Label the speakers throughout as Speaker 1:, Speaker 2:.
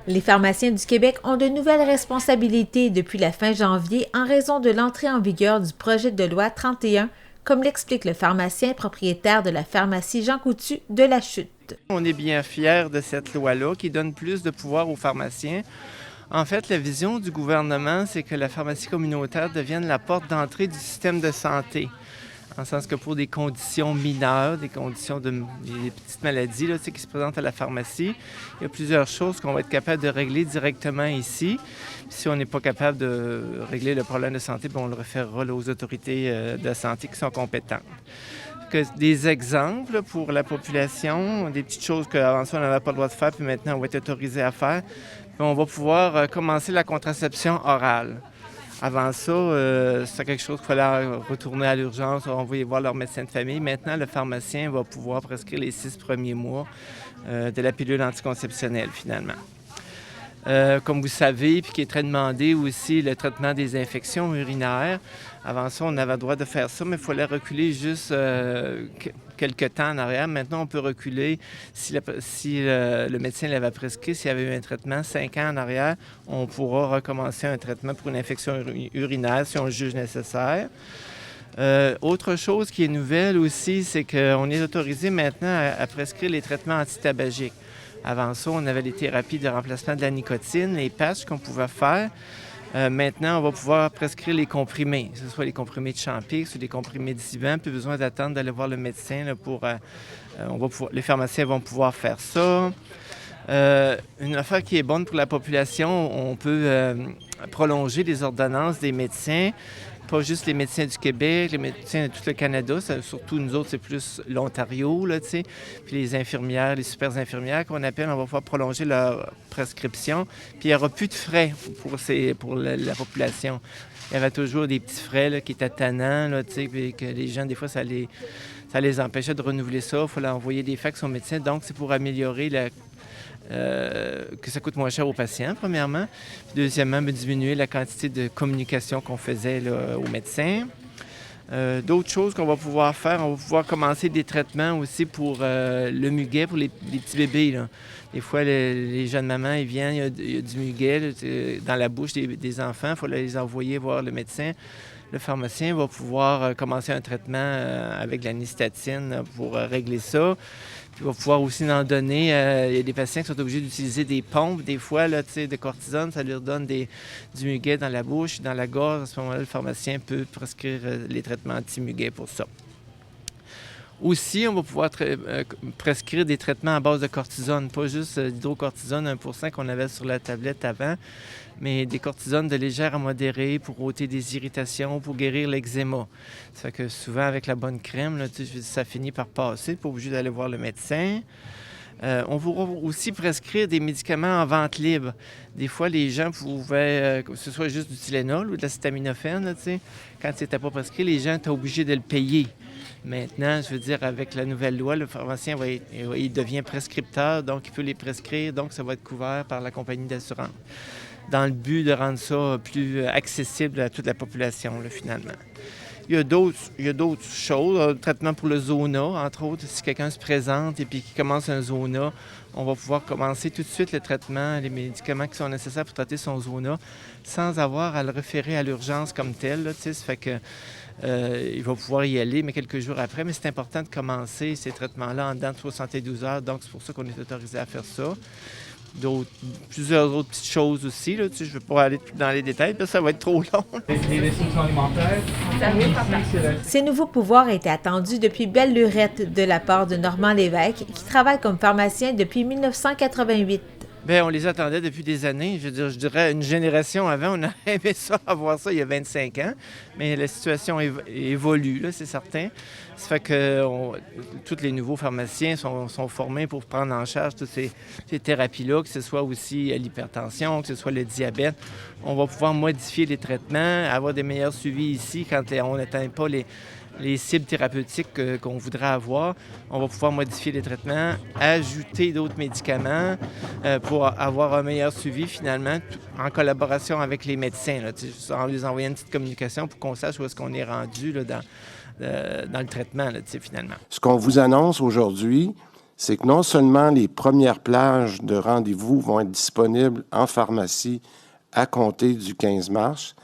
Speaker 1: Les pharmaciens du Québec ont de nouvelles responsabilités depuis la fin janvier en raison de l'entrée en vigueur du projet de loi 31, comme l'explique le pharmacien propriétaire de la pharmacie Jean Coutu de La Chute.
Speaker 2: On est bien fiers de cette loi-là qui donne plus de pouvoir aux pharmaciens. En fait, la vision du gouvernement, c'est que la pharmacie communautaire devienne la porte d'entrée du système de santé. En le sens que pour des conditions mineures, des conditions des petites maladies là, qui se présentent à la pharmacie, il y a plusieurs choses qu'on va être capable de régler directement ici. Puis si on n'est pas capable de régler le problème de santé, bien, on le référera là, aux autorités de santé qui sont compétentes. Des exemples pour la population, des petites choses qu'avant ça, on n'avait pas le droit de faire, puis maintenant, on va être autorisé à faire. Puis on va pouvoir commencer la contraception orale. Avant ça, c'était quelque chose qu'il fallait retourner à l'urgence, on va y voir leur médecin de famille. Maintenant, le pharmacien va pouvoir prescrire les 6 premiers mois de la pilule anticonceptionnelle, finalement. Comme vous savez, puis qui est très demandé aussi, le traitement des infections urinaires. Avant ça, on avait le droit de faire ça, mais il fallait reculer juste quelques temps en arrière. Maintenant, on peut reculer si le médecin l'avait prescrit, s'il y avait eu un traitement 5 ans en arrière, on pourra recommencer un traitement pour une infection urinaire si on le juge nécessaire. Autre chose qui est nouvelle aussi, c'est qu'on est autorisé maintenant à prescrire les traitements antitabagiques. Avant ça, on avait les thérapies de remplacement de la nicotine, les patchs qu'on pouvait faire. Maintenant, on va pouvoir prescrire les comprimés, que ce soit les comprimés de Champix ou les comprimés de Zivan. Plus besoin d'attendre d'aller voir le médecin là, les pharmaciens vont pouvoir faire ça. Une affaire qui est bonne pour la population, on peut prolonger les ordonnances des médecins. Pas juste les médecins du Québec, les médecins de tout le Canada, surtout nous autres, c'est plus l'Ontario, là, tu sais. Puis les infirmières, les super infirmières qu'on appelle, on va pouvoir prolonger leur prescription. Puis il n'y aura plus de frais pour la population. Il y avait toujours des petits frais là, qui étaient tannants, là, tu sais, puis que les gens, des fois, ça les empêchait de renouveler ça. Il fallait envoyer des fax aux médecins. Donc, c'est pour améliorer que ça coûte moins cher aux patients, premièrement. Puis deuxièmement, diminuer la quantité de communication qu'on faisait là, aux médecins. D'autres choses qu'on va pouvoir faire, on va pouvoir commencer des traitements aussi pour le muguet, pour les petits bébés. Là. Des fois, les jeunes mamans, ils viennent, il y a du muguet là, dans la bouche des enfants, il faut les envoyer voir le médecin. Le pharmacien va pouvoir commencer un traitement avec la nystatine pour régler ça. Puis il va pouvoir aussi en donner. Il y a des patients qui sont obligés d'utiliser des pompes, des fois, là, de cortisone. Ça leur donne du muguet dans la bouche, dans la gorge. À ce moment-là, le pharmacien peut prescrire les traitements anti-muguet pour ça. Aussi, on va pouvoir prescrire des traitements à base de cortisone, pas juste d'hydrocortisone 1% qu'on avait sur la tablette avant, mais des cortisones de légère à modérée pour ôter des irritations, pour guérir l'eczéma. Ça fait que souvent, avec la bonne crème, là, ça finit par passer, pas obligé d'aller voir le médecin. On va aussi prescrire des médicaments en vente libre. Des fois, les gens pouvaient, que ce soit juste du Tylenol ou de l'acétaminophène, là, quand c'était pas prescrit, les gens étaient obligés de le payer. Maintenant, je veux dire, avec la nouvelle loi, le pharmacien il devient prescripteur, donc il peut les prescrire, donc ça va être couvert par la compagnie d'assurance, dans le but de rendre ça plus accessible à toute la population, là, finalement. Il y a d'autres choses, le traitement pour le zona, entre autres, si quelqu'un se présente et puis qu'il commence un zona, on va pouvoir commencer tout de suite le traitement, les médicaments qui sont nécessaires pour traiter son zona, sans avoir à le référer à l'urgence comme tel, là, ça fait que il va pouvoir y aller, mais quelques jours après. Mais c'est important de commencer ces traitements-là en dedans de 72 heures, donc c'est pour ça qu'on est autorisé à faire ça. Plusieurs autres petites choses aussi, là, je ne vais pas aller dans les détails, parce que ça va être trop long.
Speaker 3: Les restrictions alimentaires.
Speaker 1: Ces nouveaux pouvoirs étaient attendus depuis belle lurette de la part de Normand Lévesque, qui travaille comme pharmacien depuis 1988.
Speaker 2: Bien, on les attendait depuis des années. Je dirais une génération avant, on aurait aimé ça, avoir ça il y a 25 ans. Mais la situation évolue, là, c'est certain. Ça fait que tous les nouveaux pharmaciens sont formés pour prendre en charge toutes ces thérapies-là, que ce soit aussi l'hypertension, que ce soit le diabète. On va pouvoir modifier les traitements, avoir des meilleurs suivis ici quand on n'atteint pas les cibles thérapeutiques qu'on voudrait avoir. On va pouvoir modifier les traitements, ajouter d'autres médicaments pour avoir un meilleur suivi finalement en collaboration avec les médecins. Là, en les envoyant une petite communication pour qu'on sache où est-ce qu'on est rendu là, dans le traitement là, finalement.
Speaker 4: Ce qu'on vous annonce aujourd'hui, c'est que non seulement les premières plages de rendez-vous vont être disponibles en pharmacie à compter du 15 mars,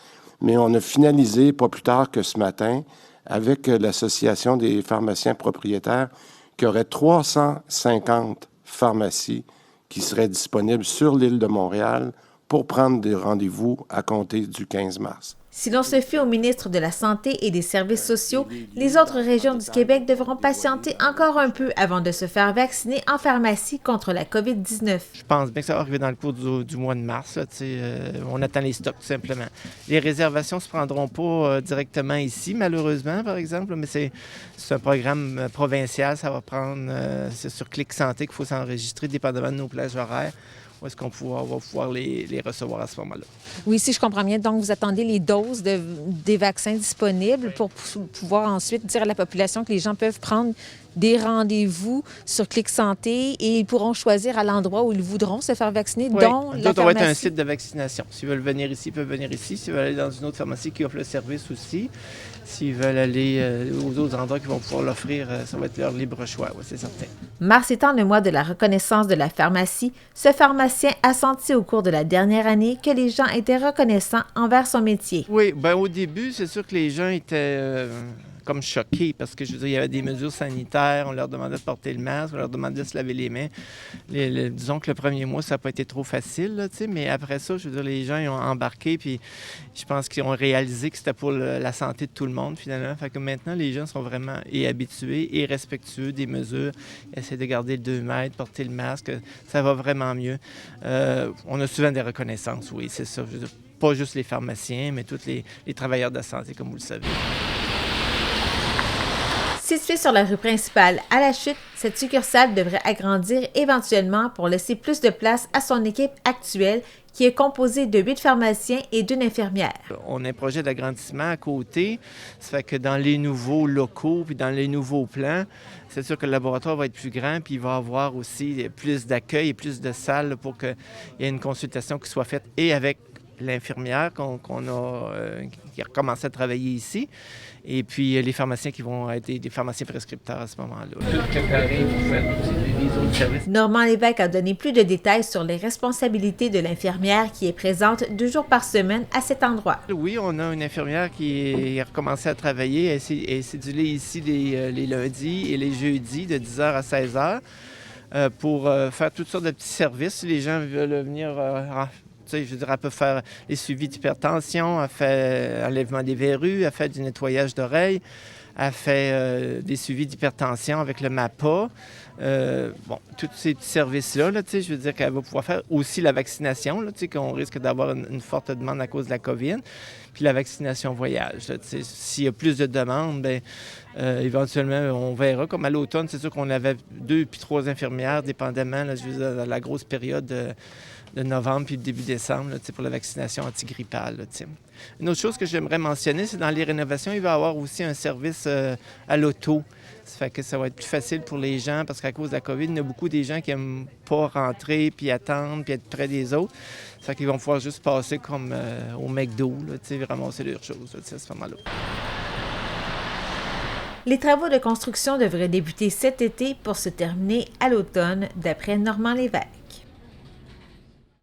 Speaker 4: mais on a finalisé, pas plus tard que ce matin, avec l'Association des pharmaciens propriétaires, qu'il y aurait 350 pharmacies qui seraient disponibles sur l'île de Montréal pour prendre des rendez-vous à compter du 15 mars.
Speaker 1: Si l'on se fie au ministre de la Santé et des Services sociaux, les autres régions du Québec devront patienter encore un peu avant de se faire vacciner en pharmacie contre la COVID-19.
Speaker 2: Je pense bien que ça va arriver dans le cours du mois de mars. Là, on attend les stocks, tout simplement. Les réservations ne se prendront pas directement ici, malheureusement, par exemple, mais c'est un programme provincial. Ça va prendre... c'est sur Clic Santé qu'il faut s'enregistrer, dépendamment de nos plages horaires. Où est-ce qu'on va pouvoir les recevoir à ce moment-là?
Speaker 1: Oui, si je comprends bien, donc vous attendez les doses des vaccins disponibles pour pouvoir ensuite dire à la population que les gens peuvent prendre des rendez-vous sur Clic Santé et ils pourront choisir à l'endroit où ils voudront se faire vacciner,
Speaker 2: oui.
Speaker 1: dont la pharmacie.
Speaker 2: On va être un site de vaccination. S'ils veulent venir ici, ils peuvent venir ici. S'ils veulent aller dans une autre pharmacie qui offre le service aussi, s'ils veulent aller aux autres endroits qui vont pouvoir l'offrir, ça va être leur libre choix, oui, c'est certain.
Speaker 1: Mars étant le mois de la reconnaissance de la pharmacie, ce pharmacien a senti au cours de la dernière année que les gens étaient reconnaissants envers son métier.
Speaker 2: Oui, bien au début, c'est sûr que les gens étaient... comme choqués parce que je veux dire, il y avait des mesures sanitaires, on leur demandait de porter le masque, on leur demandait de se laver les mains. Disons que le premier mois, ça n'a pas été trop facile, là, mais après ça, je veux dire, les gens ils ont embarqué puis je pense qu'ils ont réalisé que c'était pour la santé de tout le monde finalement. Fait que maintenant, les gens sont vraiment habitués et respectueux des mesures, essaient de garder le 2 mètres, porter le masque, ça va vraiment mieux. On a souvent des reconnaissances, oui, c'est ça. Je veux dire, pas juste les pharmaciens, mais tous les travailleurs de la santé, comme vous le savez.
Speaker 1: Située sur la rue principale à la Chute, cette succursale devrait agrandir éventuellement pour laisser plus de place à son équipe actuelle qui est composée de 8 pharmaciens et d'1 infirmière.
Speaker 2: On a un projet d'agrandissement à côté, ça fait que dans les nouveaux locaux puis dans les nouveaux plans, c'est sûr que le laboratoire va être plus grand puis il va avoir aussi plus d'accueil et plus de salles pour qu'il y ait une consultation qui soit faite et avec l'infirmière qui a recommencé à travailler ici, et puis les pharmaciens qui vont être des pharmaciens prescripteurs à ce moment-là.
Speaker 1: Normand Lévesque a donné plus de détails sur les responsabilités de l'infirmière qui est présente 2 jours par semaine à cet endroit.
Speaker 2: Oui, on a une infirmière qui a recommencé à travailler. Elle est cédulée ici les lundis et les jeudis de 10h à 16h pour faire toutes sortes de petits services. Si les gens veulent venir... je veux dire, elle peut faire les suivis d'hypertension, elle fait enlèvement des verrues, elle fait du nettoyage d'oreilles, elle fait des suivis d'hypertension avec le MAPA. Tous ces petits services-là, je veux dire qu'elle va pouvoir faire aussi la vaccination, qu'on risque d'avoir une forte demande à cause de la COVID, puis la vaccination voyage. S'il y a plus de demandes, éventuellement, on verra. Comme à l'automne, c'est sûr qu'on avait 2 puis 3 infirmières, dépendamment, je veux dire, dans la grosse période de novembre puis le début décembre pour la vaccination antigrippale. Une autre chose que j'aimerais mentionner, c'est dans les rénovations, il va y avoir aussi un service à l'auto. Ça fait que ça va être plus facile pour les gens parce qu'à cause de la COVID, il y a beaucoup des gens qui n'aiment pas rentrer puis attendre puis être près des autres. Ça fait qu'ils vont pouvoir juste passer comme au McDo, ramasser leurs choses à ce moment-là.
Speaker 1: Les travaux de construction devraient débuter cet été pour se terminer à l'automne, d'après Normand Lévesque.